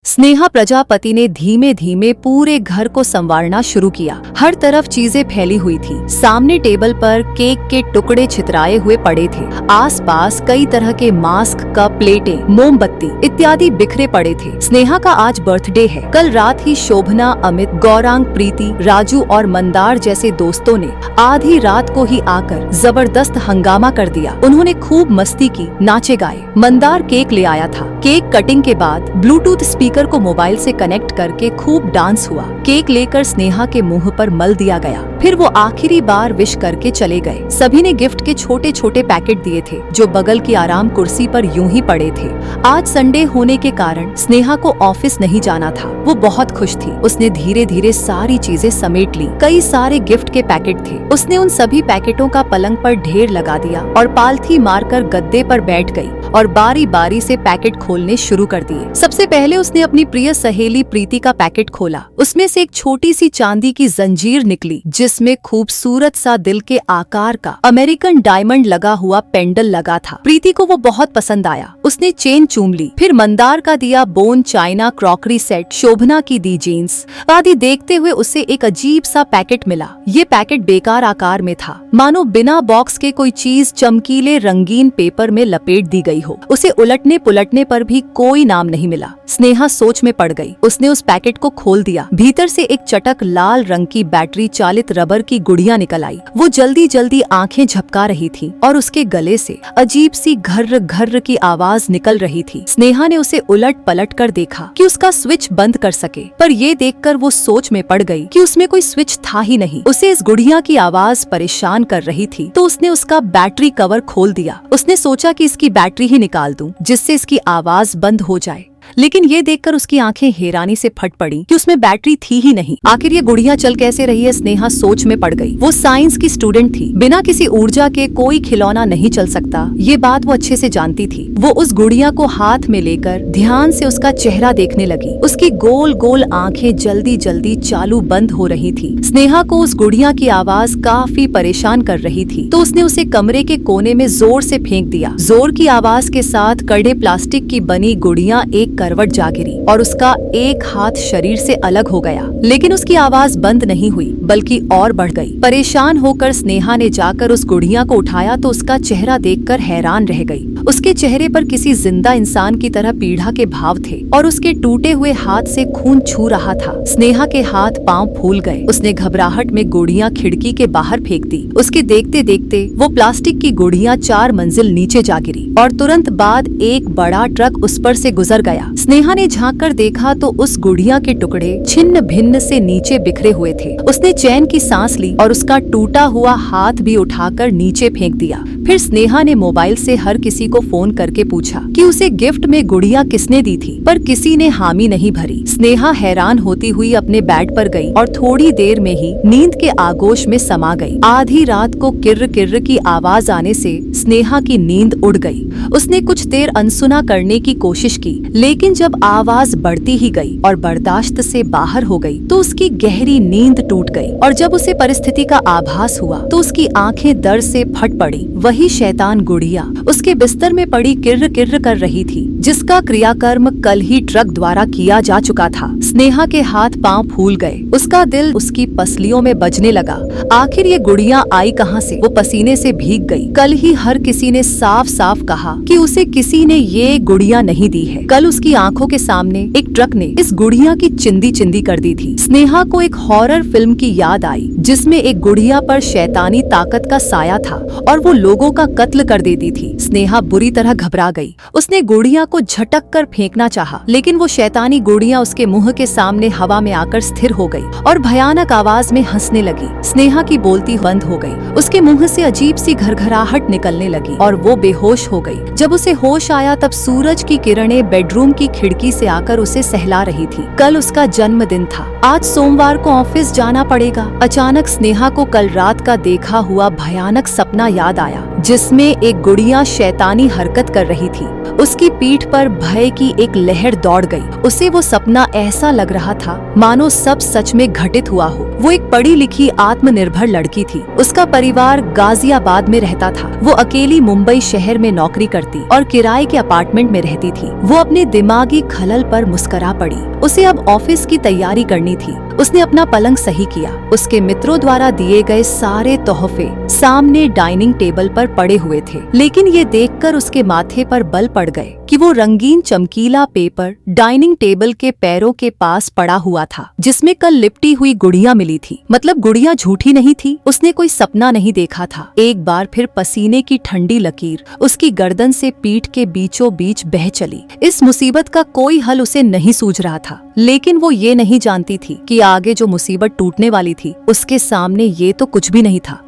स्नेहा प्रजापति ने धीमे धीमे पूरे घर को संवारना शुरू किया। हर तरफ चीजें फैली हुई थी। सामने टेबल पर केक के टुकड़े छितराए हुए पड़े थे। आसपास कई तरह के मास्क, कप, प्लेटें, मोमबत्ती इत्यादि बिखरे पड़े थे। स्नेहा का आज बर्थडे है। कल रात ही शोभना, अमित, गौरांग, प्रीति, राजू और मंदार जैसे दोस्तों ने आधी रात को ही आकर जबरदस्त हंगामा कर दिया। उन्होंने खूब मस्ती की, नाचे गाए। मंदार केक ले आया था। केक कटिंग के बाद ब्लूटूथ स्पीकर को मोबाइल से कनेक्ट करके खूब डांस हुआ। केक लेकर स्नेहा के मुंह पर मल दिया गया। फिर वो आखिरी बार विश करके चले गए। सभी ने गिफ्ट के छोटे छोटे पैकेट दिए थे जो बगल की आराम कुर्सी पर यूं ही पड़े थे। आज संडे होने के कारण स्नेहा को ऑफिस नहीं जाना था। वो बहुत खुश थी। उसने धीरे धीरे सारी चीजें समेट ली। कई सारे गिफ्ट के पैकेट थे। उसने उन सभी पैकेटों का पलंग पर ढेर लगा दिया और पालथी मारकर गद्दे पर बैठ गई और बारी बारी से पैकेट खोलने शुरू कर दिए। सबसे पहले उसने अपनी प्रिय सहेली प्रीति का पैकेट खोला। उसमें से एक छोटी सी चांदी की जंजीर निकली जिसमें खूबसूरत सा दिल के आकार का अमेरिकन डायमंड लगा हुआ पेंडल लगा था। प्रीति को वो बहुत पसंद आया। उसने चेन चूम ली। फिर मंदार का दिया बोन चाइना क्रॉकरी सेट, शोभना की दी जीन्स आदि देखते हुए उसे एक अजीब सा पैकेट मिला। ये पैकेट बेकार आकार में था, मानो बिना बॉक्स के कोई चीज चमकीले रंगीन पेपर में लपेट दी गई हो। उसे उलटने पुलटने पर भी कोई नाम नहीं मिला। स्नेहा सोच में पड़ गई। उसने उस पैकेट को खोल दिया। भीतर से एक चटक लाल रंग की बैटरी चालित रबर की गुड़िया निकल आई। वो जल्दी जल्दी आंखें झपका रही थी और उसके गले से अजीब सी घर्र घर्र की आवाज निकल रही थी। स्नेहा ने उसे उलट पलट कर देखा कि उसका स्विच बंद कर सके, पर ये देखकर वो सोच में पड़ गई कि उसमें कोई स्विच था ही नहीं। उसे इस गुड़िया की आवाज परेशान कर रही थी, तो उसने उसका बैटरी कवर खोल दिया। उसने सोचा कि इसकी बैटरी ही निकाल दूं, जिससे इसकी आवाज बंद हो जाए। लेकिन ये देखकर उसकी आंखें हैरानी से फट पड़ी कि उसमें बैटरी थी ही नहीं। आखिर ये गुड़िया चल कैसे रही है? स्नेहा सोच में पड़ गई। वो साइंस की स्टूडेंट थी। बिना किसी ऊर्जा के कोई खिलौना नहीं चल सकता, ये बात वो अच्छे से जानती थी। वो उस गुड़िया को हाथ में लेकर ध्यान से उसका चेहरा देखने लगी। उसकी गोल गोल आंखें जल्दी जल्दी चालू बंद हो रही थी। स्नेहा को उस गुड़िया की आवाज काफी परेशान कर रही थी, तो उसने उसे कमरे के कोने में जोर से फेंक दिया। जोर की आवाज के साथ कड़े प्लास्टिक की बनी गुड़िया एक करवट जा गिरी और उसका एक हाथ शरीर से अलग हो गया। लेकिन उसकी आवाज बंद नहीं हुई, बल्कि और बढ़ गई। परेशान होकर स्नेहा ने जाकर उस गुड़िया को उठाया तो उसका चेहरा देखकर हैरान रह गई। उसके चेहरे पर किसी जिंदा इंसान की तरह पीड़ा के भाव थे और उसके टूटे हुए हाथ से खून छू रहा था। स्नेहा के हाथ पांव फूल गए। उसने घबराहट में गुड़िया खिड़की के बाहर फेंक दी। उसके देखते देखते वो प्लास्टिक की गुड़िया 4 मंजिल नीचे जा गिरी और तुरंत बाद एक बड़ा ट्रक उस पर से गुजर गया। स्नेहा ने झांक कर देखा तो उस गुड़िया के टुकड़े छिन्न भिन्न से नीचे बिखरे हुए थे। उसने चैन की सांस ली और उसका टूटा हुआ हाथ भी उठाकर नीचे फेंक दिया। फिर स्नेहा ने मोबाइल से हर किसी को फोन करके पूछा कि उसे गिफ्ट में गुड़िया किसने दी थी, पर किसी ने हामी नहीं भरी। स्नेहा हैरान होती हुई अपने बेड पर गई और थोड़ी देर में ही नींद के आगोश में समा गई। आधी रात को किर्र किर्र की आवाज आने से स्नेहा की नींद उड़ गई। उसने कुछ देर अनसुना करने की कोशिश की, लेकिन जब आवाज बढ़ती ही गई और बर्दाश्त से बाहर हो गई तो उसकी गहरी नींद टूट गई। और जब उसे परिस्थिति का आभास हुआ तो उसकी आंखें दर्द से फट पड़ी। वही शैतान गुड़िया उसके बिस्तर में पड़ी किर्र किर्र कर रही थी, जिसका क्रियाकर्म कल ही ट्रक द्वारा किया जा चुका था। स्नेहा के हाथ पांव फूल गए। उसका दिल उसकी पसलियों में बजने लगा। आखिर ये गुड़िया आई कहां से? वो पसीने से भीग गई। कल ही हर किसी ने साफ साफ कहा कि उसे किसी ने ये गुड़िया नहीं दी है। कल उसकी आंखों के सामने एक ट्रक ने इस गुड़िया की चिंदी चिंदी कर दी थी। स्नेहा को एक हॉरर फिल्म की याद आई जिसमें एक गुड़िया पर शैतानी ताकत का साया था और वो लोगों का कत्ल कर देती थी। स्नेहा बुरी तरह घबरा गई। उसने गुड़िया को झटक कर फेंकना चाहा, लेकिन वो शैतानी गुड़िया उसके मुंह के सामने हवा में आकर स्थिर हो गई और भयानक आवाज में हंसने लगी। स्नेहा की बोलती बंद हो गई। उसके मुंह से अजीब सी घरघराहट निकलने लगी और वो बेहोश हो गई। जब उसे होश आया तब सूरज की किरणें बेडरूम की खिड़की से आकर उसे सहला रही थी। कल उसका जन्मदिन था। आज सोमवार को ऑफिस जाना पड़ेगा। अचानक स्नेहा को कल रात का देखा हुआ भयानक सपना याद आया। जिसमें एक गुड़िया शैतानी हरकत कर रही थी। उसकी पीठ पर भय की एक लहर दौड़ गई। उसे वो सपना ऐसा लग रहा था मानो सब सच में घटित हुआ हो। वो एक पढ़ी लिखी आत्मनिर्भर लड़की थी। उसका परिवार गाजियाबाद में रहता था। वो अकेली मुंबई शहर में नौकरी करती और किराए के अपार्टमेंट में रहती थी। वो अपने दिमागी खलल पर मुस्कुरा पड़ी। उसे अब ऑफिस की तैयारी करनी थी। उसने अपना पलंग सही किया। उसके मित्रों द्वारा दिए गए सारे तोहफे सामने डाइनिंग टेबल पर पड़े हुए थे, लेकिन ये देखकर उसके माथे पर बल पड़ गए कि वो रंगीन चमकीला पेपर डाइनिंग टेबल के पैरों के पास पड़ा हुआ था, जिसमें कल लिपटी हुई गुड़िया मिली थी। मतलब गुड़िया झूठी नहीं थी, उसने कोई सपना नहीं देखा था। एक बार फिर पसीने की ठंडी लकीर उसकी गर्दन से पीठ के बीचों बीच बह चली। इस मुसीबत का कोई हल उसे नहीं सूझ रहा था, लेकिन वो ये नहीं जानती थी कि आगे जो मुसीबत टूटने वाली थी उसके सामने ये तो कुछ भी नहीं था।